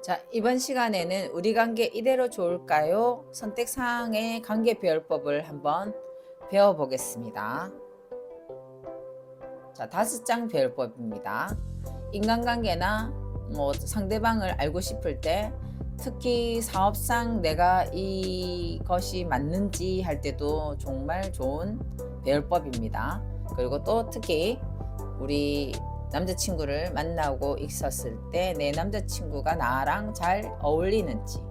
자, 이번 시간에는 우리 관계 이대로 좋을까요? 선택사항의 관계배열법을 한번 배워보겠습니다. 자, 5장 배열법입니다. 인간관계나 상대방을 알고 싶을 때, 특히 사업상 내가 이것이 맞는지 할 때도 정말 좋은 배열법입니다. 그리고 또 특히 우리 남자친구를 만나고 있었을 때 내 남자친구가 나랑 잘 어울리는지,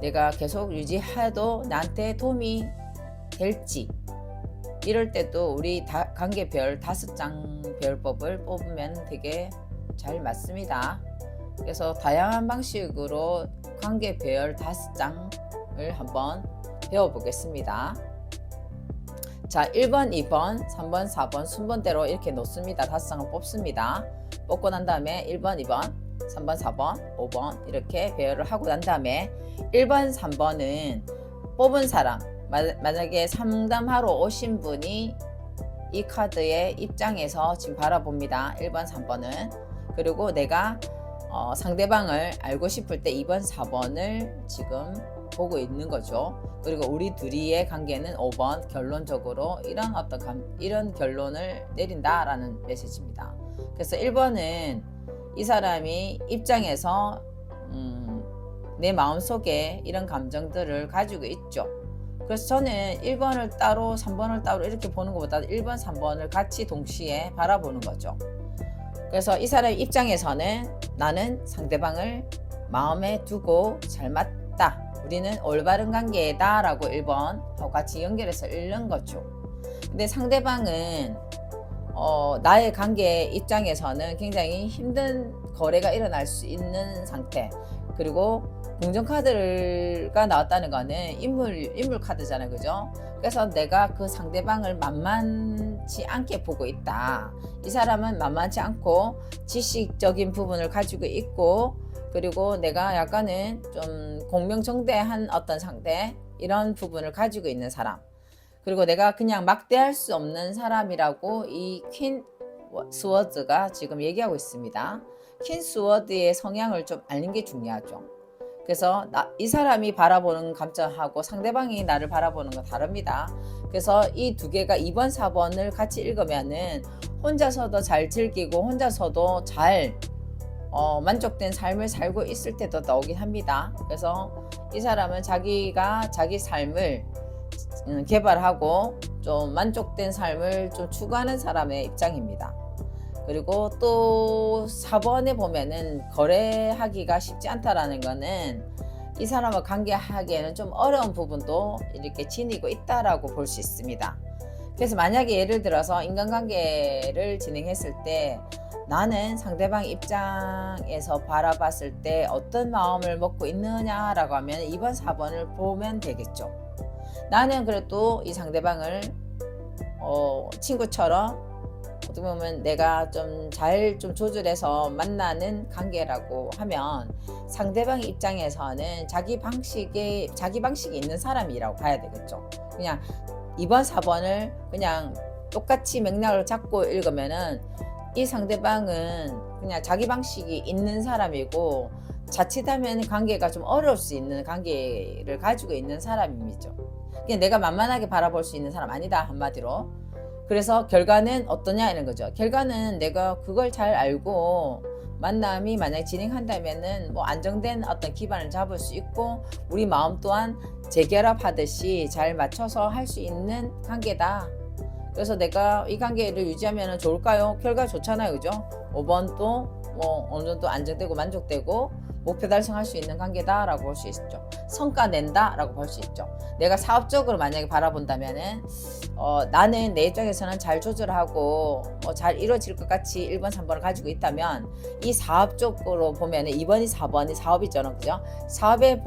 내가 계속 유지해도 나한테 도움이 될지, 이럴 때도 우리 관계별 5장 배열법을 뽑으면 되게 잘 맞습니다. 그래서 다양한 방식으로 관계별 5장을 한번 배워보겠습니다. 자, 1번, 2번, 3번, 4번 순번대로 이렇게 놓습니다. 5장을 뽑습니다. 뽑고 난 다음에 1번, 2번, 3번, 4번, 5번 이렇게 배열을 하고 난 다음에 1번, 3번은 뽑은 사람, 만약에 상담하러 오신 분이 이 카드의 입장에서 지금 바라봅니다. 1번, 3번은. 그리고 내가 상대방을 알고 싶을 때 2번, 4번을 지금 보고 있는 거죠. 그리고 우리 둘이의 관계는 5번 결론적으로 이런 결론을 내린다라는 메시지입니다. 그래서 1번은 이 사람이 입장에서 내 마음속에 이런 감정들을 가지고 있죠. 그래서 저는 1번을 따로 3번을 따로 이렇게 보는 것보다 1번, 3번을 같이 동시에 바라보는 거죠. 그래서 이 사람 입장에서는 나는 상대방을 마음에 두고 잘 맞다, 우리는 올바른 관계다 라고 1번하고 같이 연결해서 읽는 거죠. 근데 상대방은 나의 관계 입장에서는 굉장히 힘든 거래가 일어날 수 있는 상태, 그리고 긍정카드가 나왔다는 거는 인물 카드잖아요, 그죠? 그래서 내가 그 상대방을 만만치 않게 보고 있다. 이 사람은 만만치 않고 지식적인 부분을 가지고 있고, 그리고 내가 약간은 좀 공명정대한 어떤 상태, 이런 부분을 가지고 있는 사람, 그리고 내가 그냥 막대할 수 없는 사람이라고 이 퀸 스워드가 지금 얘기하고 있습니다. 퀸 스워드의 성향을 좀 아는 게 중요하죠. 그래서 이 사람이 바라보는 감정하고 상대방이 나를 바라보는 건 다릅니다. 그래서 이 두 개가 2번, 4번을 같이 읽으면은 혼자서도 잘 즐기고 혼자서도 잘 만족된 삶을 살고 있을 때도 나오긴 합니다. 그래서 이 사람은 자기가 자기 삶을 개발하고 좀 만족된 삶을 좀 추구하는 사람의 입장입니다. 그리고 또 4번에 보면은 거래하기가 쉽지 않다라는 거는 이 사람과 관계하기에는 좀 어려운 부분도 이렇게 지니고 있다라고 볼 수 있습니다. 그래서 만약에 예를 들어서 인간관계를 진행했을 때 나는 상대방 입장에서 바라봤을 때 어떤 마음을 먹고 있느냐라고 하면 2번, 4번을 보면 되겠죠. 나는 그래도 이 상대방을 친구처럼 어떻게 보면 내가 좀 잘 조절해서 만나는 관계라고 하면 상대방 입장에서는 자기 방식이 있는 사람이라고 봐야 되겠죠. 그냥 2번, 4번을 그냥 똑같이 맥락을 잡고 읽으면은 이 상대방은 그냥 자기 방식이 있는 사람이고 자칫하면 관계가 좀 어려울 수 있는 관계를 가지고 있는 사람이죠. 그냥 내가 만만하게 바라볼 수 있는 사람 아니다, 한마디로. 그래서 결과는 어떠냐 이런 거죠. 결과는 내가 그걸 잘 알고 만남이 만약에 진행한다면은 안정된 어떤 기반을 잡을 수 있고 우리 마음 또한 재결합하듯이 잘 맞춰서 할 수 있는 관계다. 그래서 내가 이 관계를 유지하면 좋을까요? 결과 좋잖아요, 그죠? 5번도 어느 정도 안정되고 만족되고 목표 달성할 수 있는 관계다라고 볼 수 있죠. 성과 낸다라고 볼 수 있죠. 내가 사업적으로 만약에 바라본다면은 나는 내 입장에서는 잘 조절하고 잘 이루어질 것 같이 1번, 3번을 가지고 있다면 이 사업 쪽으로 보면은 2번이 4번이 사업이잖아, 그죠? 사업의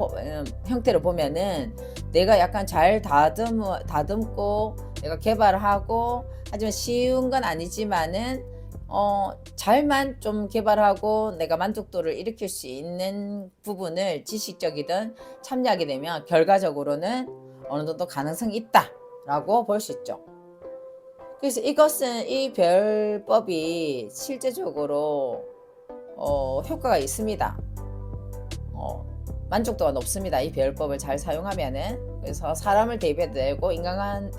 형태를 보면은 내가 약간 잘 다듬고 내가 개발하고, 하지만 쉬운 건 아니지만은 잘만 좀 개발하고 내가 만족도를 일으킬 수 있는 부분을 지식적이든 참여하게 되면 결과적으로는 어느 정도 가능성이 있다라고 볼 수 있죠. 그래서 이 별법이 실제적으로 효과가 있습니다. 만족도가 높습니다. 이 배열법을 잘 사용하면은. 그래서 사람을 대입해도 되고 인간한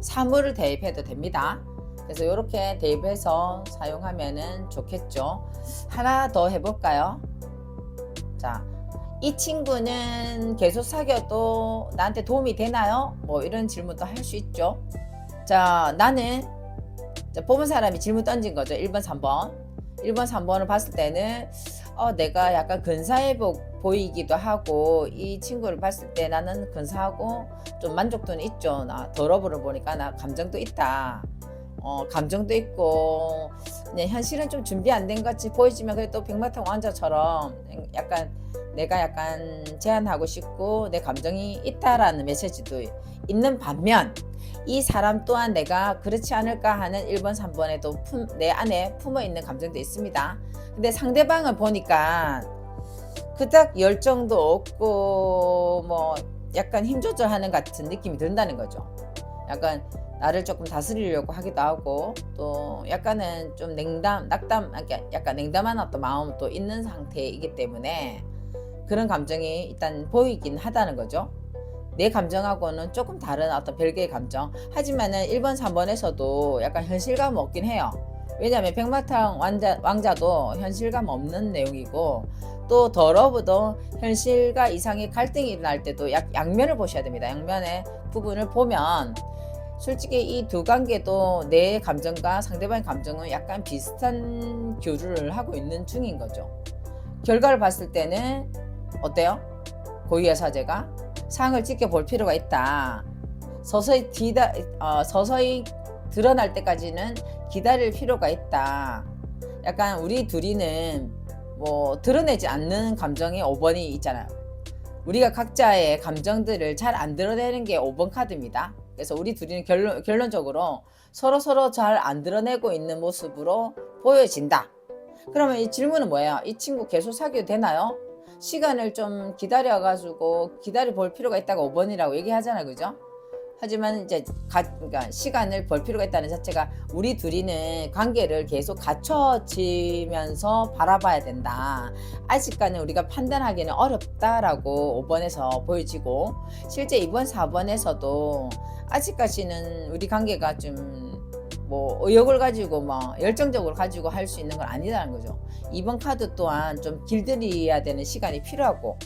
사물을 대입해도 됩니다. 그래서 이렇게 대입해서 사용하면은 좋겠죠. 하나 더 해볼까요? 자, 이 친구는 계속 사귀어도 나한테 도움이 되나요? 뭐 이런 질문도 할 수 있죠. 자, 나는 뽑은 사람이 질문 던진 거죠. 1번, 3번. 1번, 3번을 봤을 때는 내가 약간 근사해 보이기도 하고 이 친구를 봤을 때 나는 근사하고 좀 만족도는 있죠. 나 더러브를 보니까 나 감정도 있다. 감정도 있고 그냥 현실은 좀 준비 안 된 것 같이 보이지만 그래도 백마탄 왕자처럼 약간 내가 약간 제안하고 싶고 내 감정이 있다라는 메시지도 있는 반면 이 사람 또한 내가 그렇지 않을까 하는 1번, 3번에도 내 안에 품어있는 감정도 있습니다. 근데 상대방을 보니까 그닥 열정도 없고 뭐 약간 힘 조절하는 같은 느낌이 든다는 거죠. 약간 나를 조금 다스리려고 하기도 하고 또 약간은 좀 약간 냉담한 어떤 마음도 있는 상태이기 때문에 그런 감정이 일단 보이긴 하다는 거죠. 내 감정하고는 조금 다른 어떤 별개의 감정. 하지만은 1번, 3번에서도 약간 현실감 없긴 해요. 왜냐하면 백마탄 왕자도 현실감 없는 내용이고 또 더러브도 현실과 이상의 갈등이 일어날 때도 양면을 보셔야 됩니다. 양면의 부분을 보면 솔직히 이 두 관계도 내 감정과 상대방의 감정은 약간 비슷한 교류를 하고 있는 중인 거죠. 결과를 봤을 때는 어때요? 고유의 사제가 상을 지켜볼 필요가 있다. 서서히 드러날 때까지는 기다릴 필요가 있다. 약간 우리 둘이는 뭐 드러내지 않는 감정이 5번이 있잖아요. 우리가 각자의 감정들을 잘 안 드러내는 게 5번 카드입니다. 그래서 우리 둘이는 결론적으로 서로 잘 안 드러내고 있는 모습으로 보여진다. 그러면 이 질문은 뭐예요? 이 친구 계속 사귀어도 되나요? 시간을 좀 기다려가지고 기다려 볼 필요가 있다고 5번이라고 얘기하잖아요. 그죠? 하지만 이제 그러니까 시간을 볼 필요가 있다는 자체가 우리 둘이는 관계를 계속 갖춰지면서 바라봐야 된다. 아직까지는 우리가 판단하기는 어렵다라고 5번에서 보여지고 실제 2번, 4번에서도 아직까지는 우리 관계가 좀 뭐 의욕을 가지고 뭐 열정적으로 가지고 할 수 있는 건 아니라는 거죠. 2번 카드 또한 좀 길들여야 되는 시간이 필요하고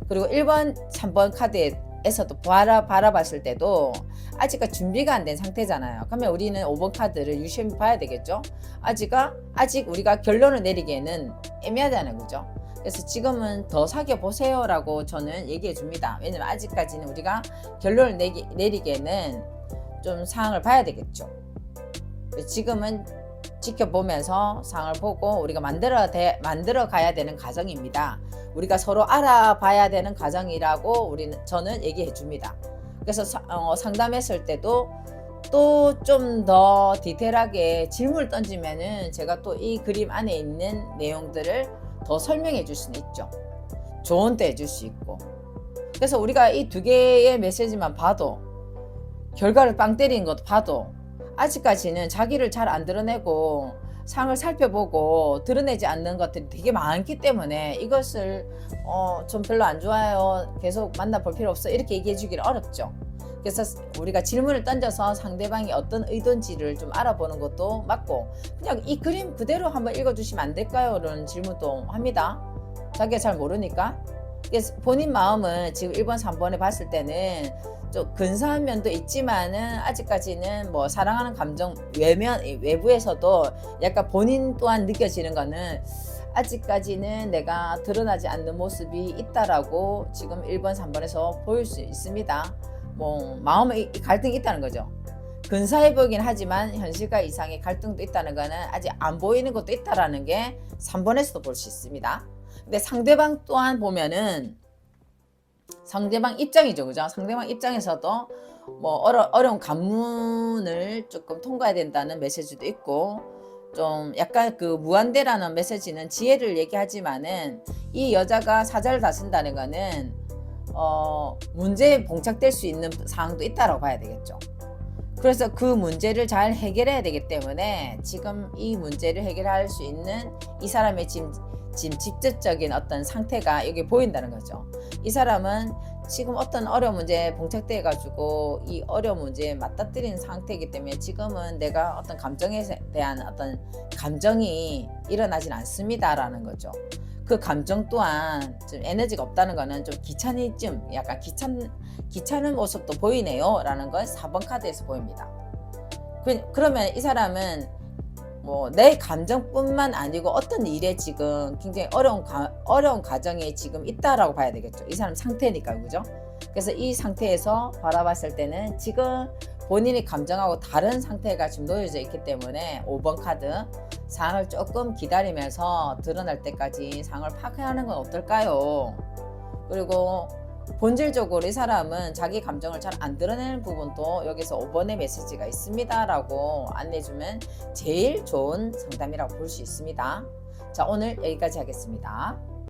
그리고 1번, 3번 카드에서도 바라봤을 때도 아직까지 준비가 안 된 상태잖아요. 그러면 우리는 5번 카드를 유심히 봐야 되겠죠. 아직 우리가 결론을 내리기에는 애매하다는 거죠. 그래서 지금은 더 사귀어 보세요 라고 저는 얘기해 줍니다. 왜냐면 아직까지는 우리가 결론을 내리기에는 좀 상황을 봐야 되겠죠. 지금은 지켜보면서 상황을 보고 우리가 만들어 가야 되는 과정입니다. 우리가 서로 알아봐야 되는 과정이라고 저는 얘기해 줍니다. 그래서 상담했을 때도 또 좀 더 디테일하게 질문을 던지면은 제가 또 이 그림 안에 있는 내용들을 더 설명해 줄 수는 있죠. 조언도 해줄 수 있고. 그래서 우리가 이 두 개의 메시지만 봐도 결과를 빵 때리는 것도 봐도 아직까지는 자기를 잘 안 드러내고 상을 살펴보고 드러내지 않는 것들이 되게 많기 때문에 이것을 좀 별로 안 좋아요. 계속 만나볼 필요 없어. 이렇게 얘기해 주기는 어렵죠. 그래서 우리가 질문을 던져서 상대방이 어떤 의도인지를 좀 알아보는 것도 맞고 그냥 이 그림 그대로 한번 읽어주시면 안 될까요? 이런 질문도 합니다. 자기가 잘 모르니까. 그래서 본인 마음은 지금 1번, 3번에 봤을 때는 좀 근사한 면도 있지만은 아직까지는 뭐 사랑하는 감정 외부에서도 약간 본인 또한 느껴지는 거는 아직까지는 내가 드러나지 않는 모습이 있다라고 지금 1번, 3번에서 보일 수 있습니다. 뭐 마음에 갈등이 있다는 거죠. 근사해 보이긴 하지만 현실과 이상의 갈등도 있다는 거는 아직 안 보이는 것도 있다라는 게 3번에서도 볼 수 있습니다. 근데 상대방 또한 보면은 상대방 입장이죠. 그죠? 상대방 입장에서도 뭐 어려운 관문을 조금 통과해야 된다는 메시지도 있고 좀 약간 그 무한대라는 메시지는 지혜를 얘기하지만은 이 여자가 사자를 다쓴다는 거는 문제에 봉착될 수 있는 상황도 있다고 봐야 되겠죠. 그래서 그 문제를 잘 해결해야 되기 때문에 지금 이 문제를 해결할 수 있는 이 사람의 지금 지금 직접적인 어떤 상태가 여기 보인다는 거죠. 이 사람은 지금 어떤 어려운 문제에 봉착돼 가지고 이 어려운 문제에 맞닥뜨리는 상태이기 때문에 지금은 내가 어떤 감정에 대한 어떤 감정이 일어나진 않습니다라는 거죠. 그 감정 또한 좀 에너지가 없다는 거는 좀 귀차니즘, 약간 귀찮은 모습도 보이네요 라는 건 4번 카드에서 보입니다. 그러면 이 사람은 뭐 내 감정뿐만 아니고 어떤 일에 지금 굉장히 어려운 과정에 지금 있다라고 봐야 되겠죠. 이 사람 상태니까, 그죠? 그래서 이 상태에서 바라봤을 때는 지금 본인이 감정하고 다른 상태가 지금 놓여져 있기 때문에 5번 카드, 상황을 조금 기다리면서 드러날 때까지 상황을 파악하는 건 어떨까요? 그리고 본질적으로 이 사람은 자기 감정을 잘 안 드러내는 부분도 여기서 5번의 메시지가 있습니다 라고 안내해주면 제일 좋은 상담이라고 볼 수 있습니다. 자, 오늘 여기까지 하겠습니다.